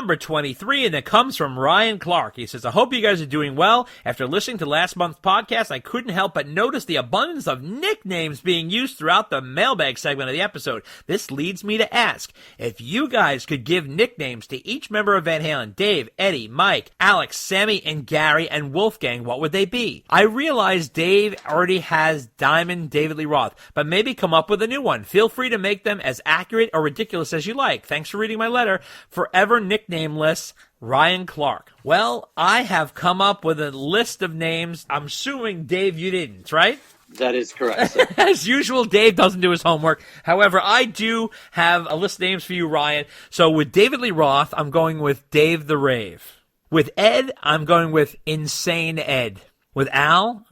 number 23, and it comes from Ryan Clark. He says, I hope you guys are doing well. After listening to last month's podcast, I couldn't help but notice the abundance of nicknames being used throughout the mailbag segment of the episode. This leads me to ask, if you guys could give nicknames to each member of Van Halen, Dave, Eddie, Mike, Alex, Sammy, and Gary, and Wolfgang, what would they be? I realize Dave already has Diamond David Lee Roth, but maybe come up with a new one. Feel free to make them as accurate or ridiculous as you like. Thanks for reading my letter. Forever nicknameless, Ryan Clark. Well, I have come up with a list of names. I'm assuming, Dave, you didn't, right? That is correct, sir. As usual, Dave doesn't do his homework. However, I do have a list of names for you, Ryan. So with David Lee Roth, I'm going with Dave the Rave. With Ed, I'm going with Insane Ed. With Al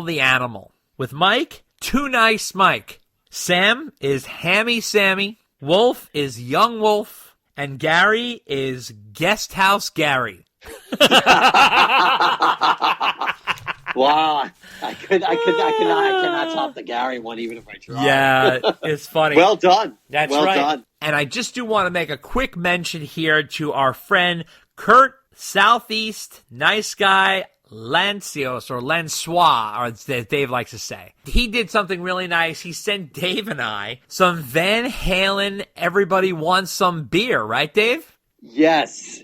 the Animal. With Mike, Too Nice Mike. Sam is Hammy Sammy. Wolf is Young Wolf. And Gary is Guest House Gary. Wow, I cannot top the Gary one, even if I try. Yeah, it's funny. Well done. That's well right. Done. And I just do want to make a quick mention here to our friend Kurt Southeast, nice guy, Lancios, or Lancois, or as Dave likes to say. He did something really nice. He sent Dave and I some Van Halen Everybody Wants Some Beer, right, Dave? Yes.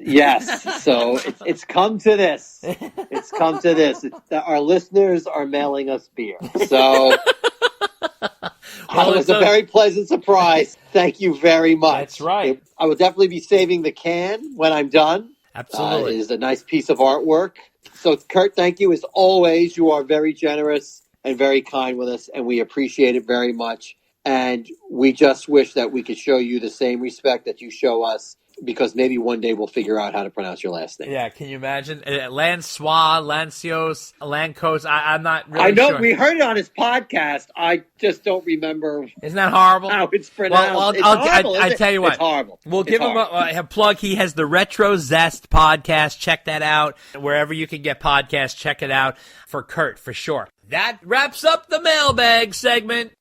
So it's come to this. It's come to this. Our listeners are mailing us beer. So it was a very pleasant surprise. Thank you very much. That's right. I will definitely be saving the can when I'm done. Absolutely. It is a nice piece of artwork. So, Kurt, thank you. As always, you are very generous and very kind with us, and we appreciate it very much. And we just wish that we could show you the same respect that you show us, because maybe one day we'll figure out how to pronounce your last name. Yeah, can you imagine? Lancois, Lancios, Lancos, I'm not really I know, sure. we heard it on his podcast. I just don't remember. Isn't that horrible? How it's pronounced. Well, it's horrible, I tell you what. It's horrible. We'll give him a plug. He has the Retro Zest podcast. Check that out. Wherever you can get podcasts, check it out for Kurt, for sure. That wraps up the mailbag segment.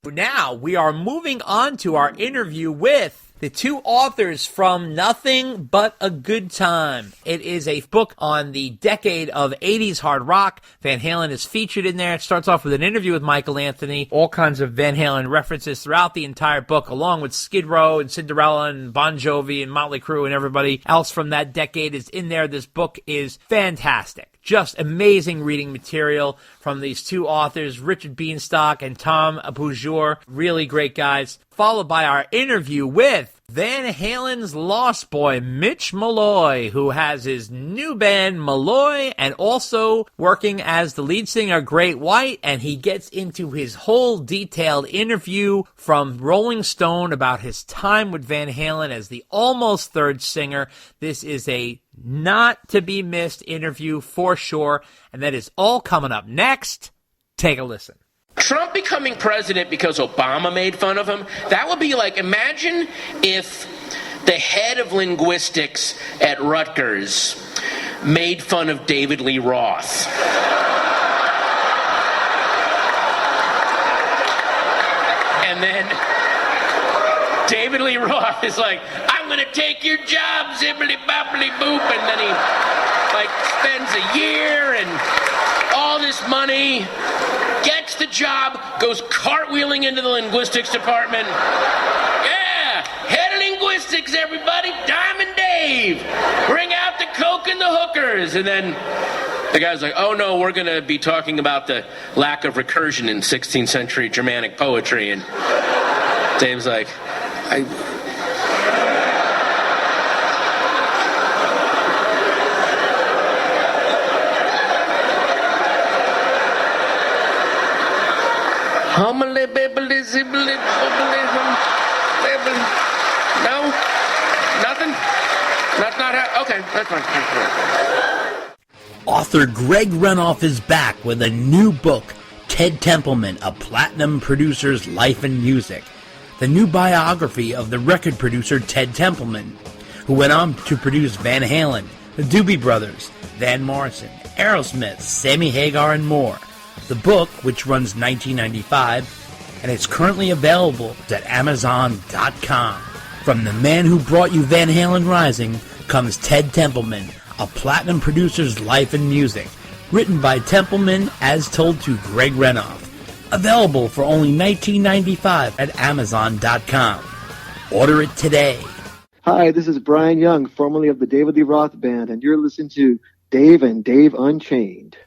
Now we are moving on to our interview with the two authors from Nothing But a Good Time. It is a book on the decade of 80s hard rock. Van Halen is featured in there. It starts off with an interview with Michael Anthony, all kinds of Van Halen references throughout the entire book, along with Skid Row and Cinderella and Bon Jovi and Motley Crue and everybody else from that decade is in there. This book is fantastic. Just amazing reading material from these two authors, Richard Beanstalk and Tom Bourgeois. Really great guys. Followed by our interview with Van Halen's lost boy, Mitch Malloy, who has his new band, Malloy, and also working as the lead singer, Great White. And he gets into his whole detailed interview from Rolling Stone about his time with Van Halen as the almost third singer. This is a not to be missed interview for sure, and that is all coming up next. Take a listen. Trump becoming president because Obama made fun of him, that would be like, imagine if the head of linguistics at Rutgers made fun of David Lee Roth. And then David Lee Roth is like, I'm going to take your job, zibbly-bobbly-boop. And then he, spends a year and all this money, gets the job, goes cartwheeling into the linguistics department. Yeah, head of linguistics, everybody, Diamond Dave. Bring out the coke and the hookers. And then the guy's like, oh no, we're going to be talking about the lack of recursion in 16th century Germanic poetry. And Dave's like, Humbly, bibbly, zibbly, bubbly, bibbly. No? Nothing? That's not how... Okay, that's fine. Author Greg Renoff is back with a new book, Ted Templeman, A Platinum Producer's Life and Music. The new biography of the record producer Ted Templeman, who went on to produce Van Halen, the Doobie Brothers, Van Morrison, Aerosmith, Sammy Hagar, and more. The book, which runs $19.95, and it's currently available at Amazon.com. From the man who brought you Van Halen Rising comes Ted Templeman, a platinum producer's life and music, written by Templeman as told to Greg Renoff. Available for only $19.95 at Amazon.com. Order it today. Hi, this is Brian Young, formerly of the David Lee Roth Band, and you're listening to Dave and Dave Unchained.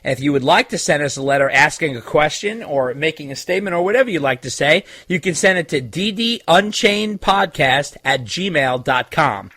If you would like to send us a letter asking a question or making a statement or whatever you'd like to say, you can send it to ddunchainedpodcast@gmail.com.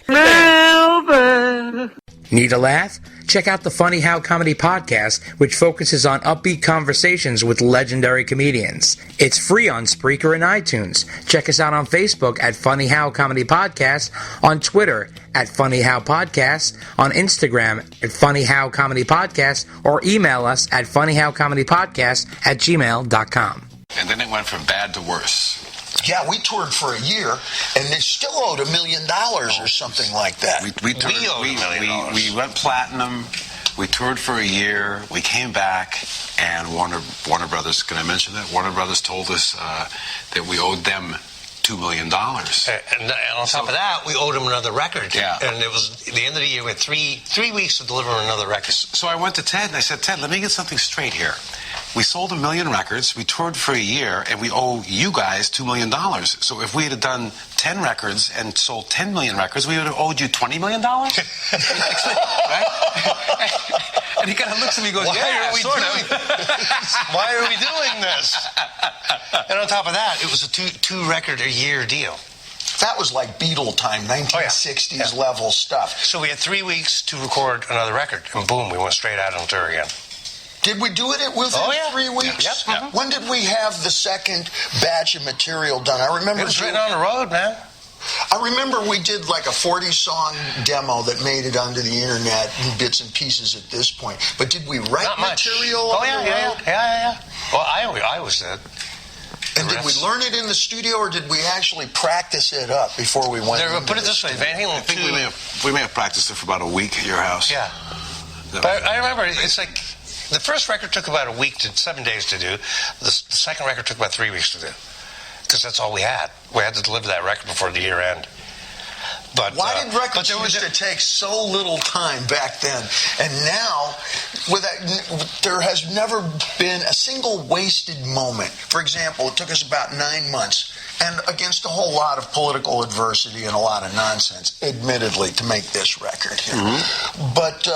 Need a laugh? Check out the Funny How Comedy Podcast, which focuses on upbeat conversations with legendary comedians. It's free on Spreaker and iTunes. Check us out on Facebook at Funny How Comedy Podcast, on Twitter at Funny How Podcast, on Instagram at Funny How Comedy Podcast, or email us at funnyhowcomedypodcast@gmail.com. And then it went from bad to worse. Yeah, we toured for a year, and they still owed $1 million or something like that. We owed $1 million. We went platinum. We toured for a year. We came back, and Warner Brothers. Can I mention that? Warner Brothers told us that we owed them $2 million. And on top of that, we owed them another record. Yeah. And it was the end of the year. We had three weeks to deliver another record. So I went to Ted and I said, Ted, let me get something straight here. We sold 1 million records, we toured for a year, and we owe you guys $2 million. So if we had done 10 records and sold 10 million records, we would have owed you $20 million? Right? And he kind of looks at me and goes, Why are we doing this? And on top of that, it was a two record a year deal. That was like Beatle time, 1960s level stuff. So we had 3 weeks to record another record, and boom, we went straight out on tour again. Did we do it within 3 weeks? Yep. Mm-hmm. When did we have the second batch of material done? I remember it was right on the road, man. I remember we did like a 40-song demo that made it onto the internet in bits and pieces at this point. But did we write material on the road? Yeah. Well, I was did. And did we learn it in the studio, or did we actually practice it up before we went into Put it this way, Van Halen, I think we may have practiced it for about a week at your house. Yeah. But I remember, it's like, the first record took about 7 days to do. The second record took about 3 weeks to do. Because that's all we had. We had to deliver that record before the year end. But why did records used to take so little time back then? And now, there has never been a single wasted moment. For example, it took us about 9 months, and against a whole lot of political adversity and a lot of nonsense, admittedly, to make this record here. Mm-hmm. But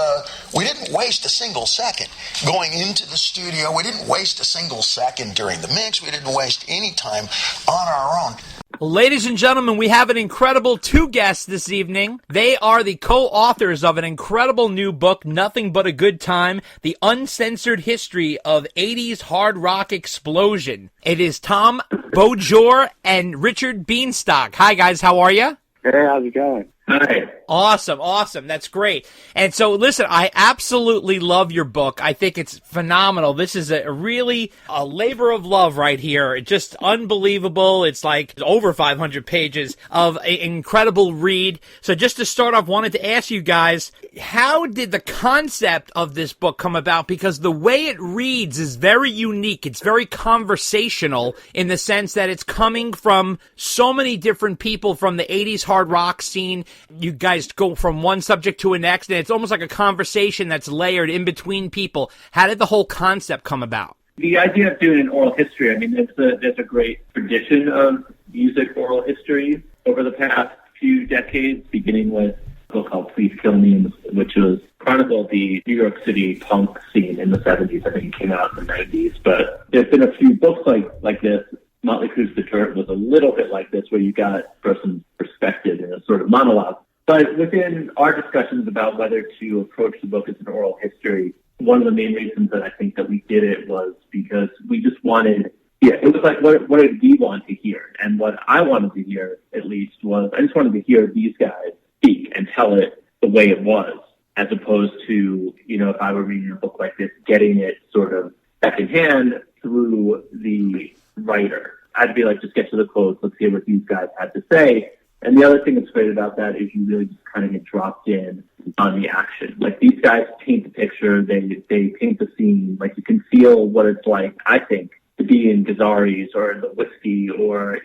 we didn't waste a single second going into the studio. We didn't waste a single second during the mix. We didn't waste any time on our own. Ladies and gentlemen, we have an incredible two guests this evening. They are the co-authors of an incredible new book, Nothing But a Good Time, The Uncensored History of 80s Hard Rock Explosion. It is Tom Beaujour and Richard Beanstalk. Hi, guys. How are you? Hey, how's it going? Hi. Awesome. That's great. And so, listen, I absolutely love your book. I think it's phenomenal. This is a labor of love right here. It's just unbelievable. It's like over 500 pages of an incredible read. So just to start off, wanted to ask you guys, how did the concept of this book come about? Because the way it reads is very unique. It's very conversational in the sense that it's coming from so many different people from the 80s hard rock scene. You guys go from one subject to the next, and it's almost like a conversation that's layered in between people. How did the whole concept come about? The idea of doing an oral history, I mean, there's a great tradition of music oral history over the past few decades, beginning with a book called Please Kill Me, which was chronicled the New York City punk scene in the 70s. I think it came out in the 90s. But there's been a few books like this. Motley Crue's The Dirt was a little bit like this, where you got a person's perspective in a sort of monologue. But within our discussions about whether to approach the book as an oral history, one of the main reasons that I think that we did it was because we just wanted, it was like, what did we want to hear? And what I wanted to hear, at least, was I just wanted to hear these guys speak and tell it the way it was, as opposed to, if I were reading a book like this, getting it sort of secondhand through the writer. I'd be like, just get to the quotes, let's hear what these guys had to say. And the other thing that's great about that is you really just kind of get dropped in on the action. Like, these guys paint the picture, they paint the scene. Like, you can feel what it's like, I think, to be in Gazzari's or in the Whiskey or,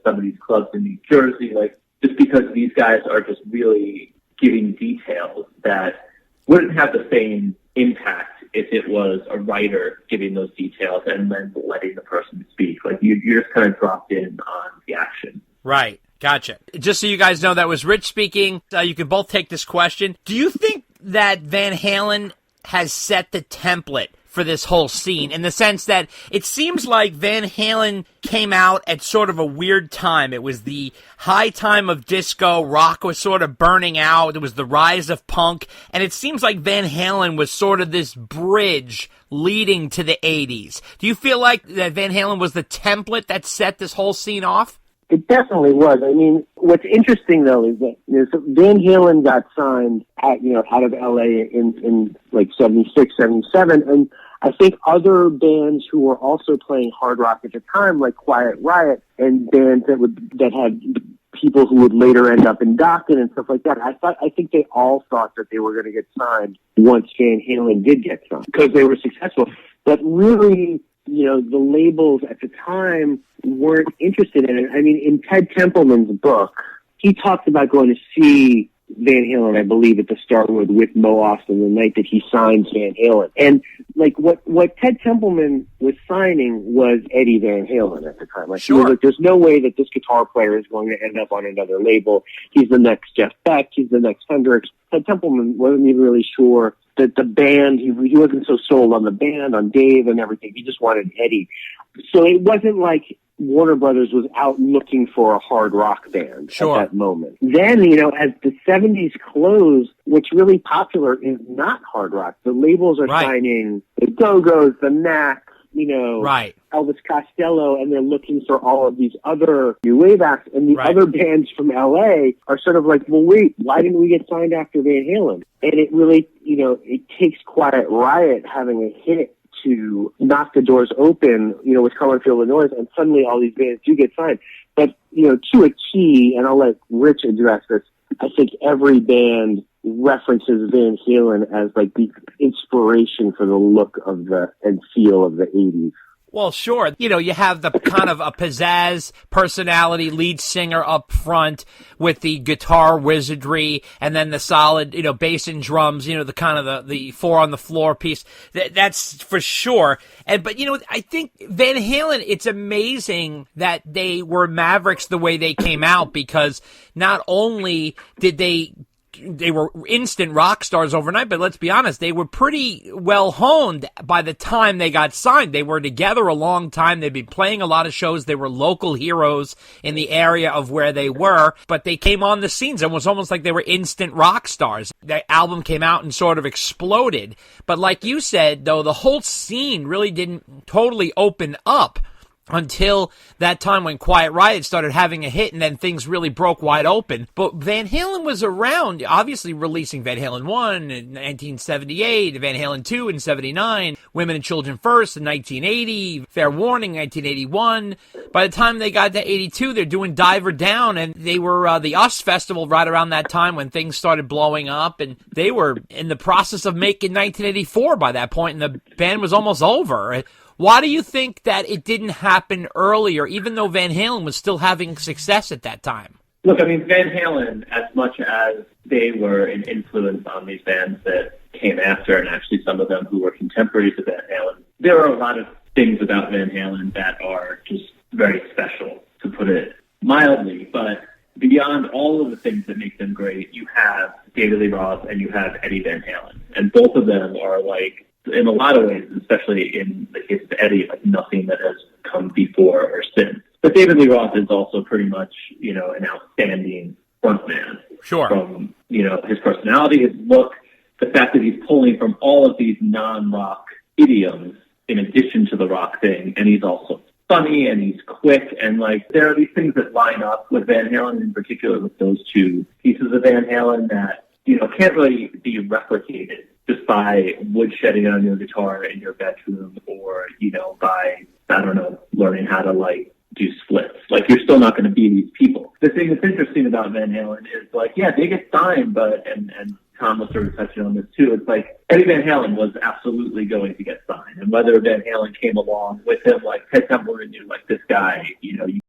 some of these clubs in New Jersey, like, just because these guys are just really giving details that wouldn't have the same impact if it was a writer giving those details and then letting the person speak. Like, you're just kind of dropped in on the action. Right. Gotcha. Just so you guys know, that was Rich speaking. You can both take this question. Do you think that Van Halen has set the template for this whole scene, in the sense that it seems like Van Halen came out at sort of a weird time? It was the high time of disco, rock was sort of burning out, it was the rise of punk, and it seems like Van Halen was sort of this bridge leading to the 80s. Do you feel like that Van Halen was the template that set this whole scene off? It definitely was. I mean, what's interesting though is that so Van Halen got signed out of LA in like 76, 77, and I think other bands who were also playing hard rock at the time, like Quiet Riot, and bands that had people who would later end up in Dokken and stuff like that. I think they all thought that they were going to get signed once Van Halen did get signed because they were successful. But really, the labels at the time weren't interested in it. I mean, in Ted Templeman's book, he talked about going to see Van Halen, I believe, at the Starwood with Mo Austin the night that he signed Van Halen. And like what Ted Templeman was signing was Eddie Van Halen at the time. Like, sure. He was like, there's no way that this guitar player is going to end up on another label. He's the next Jeff Beck. He's the next Hendrix. Ted Templeman wasn't even really sure that the band, he wasn't so sold on the band, on Dave and everything. He just wanted Eddie. So it wasn't like Warner Brothers was out looking for a hard rock band sure. at that moment. Then, as the 70s closed, what's really popular is not hard rock. The labels are right. signing the Go-Go's, the Knacks, right. Elvis Costello, and they're looking for all of these other new wave acts. And the right. other bands from LA are sort of like, well, wait, why didn't we get signed after Van Halen? And it really, it takes Quiet Riot having a hit to knock the doors open, with Colorfield, Illinois, and suddenly all these bands do get signed. But, to a key, and I'll let Rich address this, I think every band references Van Halen as like the inspiration for the look of and feel of the 80s. Well, sure. You have the kind of a pizzazz personality lead singer up front with the guitar wizardry, and then the solid, bass and drums, the kind of the four on the floor piece. That's for sure. But I think Van Halen, it's amazing that they were mavericks the way they came out, because not only did they were instant rock stars overnight, but let's be honest, they were pretty well honed by the time they got signed. They were together a long time. They'd been playing a lot of shows. They were local heroes in the area of where they were, but they came on the scenes. It was almost like they were instant rock stars. The album came out and sort of exploded. But like you said, though, the whole scene really didn't totally open up until that time when Quiet Riot started having a hit, and then things really broke wide open. But Van Halen was around, obviously releasing Van Halen 1 in 1978, Van Halen 2 in 79, Women and Children First in 1980, Fair Warning 1981. By the time they got to 82, they're doing Diver Down, and they were the US Festival right around that time when things started blowing up, and they were in the process of making 1984 by that point, and the band was almost over. Why do you think that it didn't happen earlier, even though Van Halen was still having success at that time? Look, I mean, Van Halen, as much as they were an influence on these bands that came after, and actually some of them who were contemporaries of Van Halen, there are a lot of things about Van Halen that are just very special, to put it mildly. But beyond all of the things that make them great, you have David Lee Roth and you have Eddie Van Halen. And both of them are like, in a lot of ways, especially in the case of Eddie, like nothing that has come before or since. But David Lee Roth is also pretty much, an outstanding frontman. Sure. From, his personality, his look, the fact that he's pulling from all of these non-rock idioms in addition to the rock thing, and he's also funny and he's quick, and like there are these things that line up with Van Halen, in particular with those two pieces of Van Halen that, can't really be replicated just by woodshedding on your guitar in your bedroom or, by, learning how to, do splits. Like, you're still not going to be these people. The thing that's interesting about Van Halen is, they get signed, and Tom was sort of touching on this too. It's like Eddie Van Halen was absolutely going to get signed, and whether Van Halen came along with him, like Ted Templeman knew, like this guy, you know, you